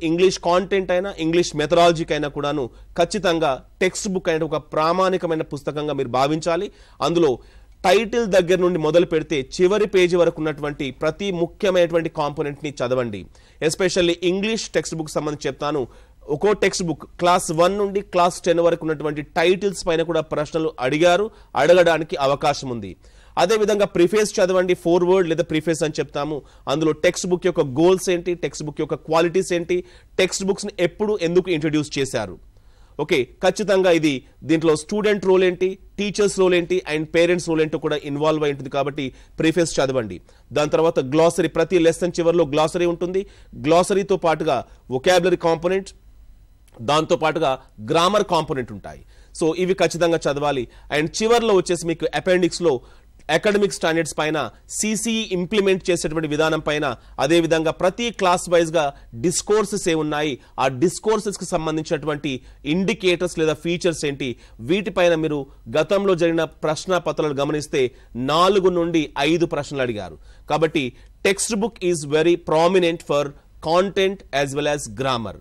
English content అయినా English మెథడాలజీకి అయినా కూడాను ఖచ్చితంగా టెక్స్ట్ బుక్ అనే ఒక ప్రామాణికమైన పుస్తకంగా మీరు భావించాలి. అందులో టైటిల్ దగ్గర నుండి మొదలు పెడితే చివరి పేజీ వరకు ఉన్నటువంటి ప్రతి ముఖ్యమైనటువంటి కాంపోనెంట్ ని చదవండి. ఎస్పెషల్లీ ఇంగ్లీష్ టెక్స్ట్ బుక్ సంబంధించి చెప్తాను. ఒక్కో టెక్స్ట్ బుక్ క్లాస్ 1 నుండి క్లాస్ 10 వరకు ఉన్నటువంటి టైటిల్స్ పైన కూడా ప్రశ్నలు అడగడానికి అవకాశం ఉంది. అదేవిధంగా ప్రిఫేస్ చదవండి. ఫోర్వర్డ్ లేదా ప్రిఫేస్ అని చెప్తాము. అందులో టెక్స్ట్ బుక్ యొక్క గోల్స్ ఏంటి, టెక్స్ట్ బుక్ యొక్క క్వాలిటీస్ ఏంటి, టెక్స్ట్ బుక్స్ ని ఎప్పుడు ఎందుకు ఇంట్రడ్యూస్ చేశారు, ఓకే, ఖచ్చితంగా ఇది దీంట్లో స్టూడెంట్ రోల్ ఏంటి, టీచర్స్ రోల్ ఏంటి అండ్ పేరెంట్స్ రోల్ ఏంటో కూడా ఇన్వాల్వ్ అయి ఉంటుంది. కాబట్టి ప్రిఫేస్ చదవండి. దాని తర్వాత గ్లాసరీ, ప్రతి లెసన్ చివరిలో గ్లాసరీ ఉంటుంది. గ్లాసరీతో పాటుగా వొకాబులరీ కాంపోనెంట్, దాంతో పాటుగా గ్రామర్ కాంపోనెంట్ ఉంటాయి. సో ఇవి ఖచ్చితంగా చదవాలి. అండ్ చివర్లో వచ్చేసి మీకు అపెండిక్స్ లో అకాడమిక్ స్టాండర్డ్స్ పైన, సిసిఈ ఇంప్లిమెంట్ చేసేటువంటి విధానం పైన, అదేవిధంగా ప్రతి క్లాస్ వైజ్ గా డిస్కోర్సెస్ ఏ ఉన్నాయి, ఆ డిస్కోర్సెస్ కి సంబంధించినటువంటి ఇండికేటర్స్ లేదా ఫీచర్స్ ఏంటి, వీటిపైన మీరు గతంలో జరిగిన ప్రశ్న పత్రాలు గమనిస్తే 4 నుండి 5 ప్రశ్నలు అడిగారు. కాబట్టి text book is very prominent for content as well as grammar.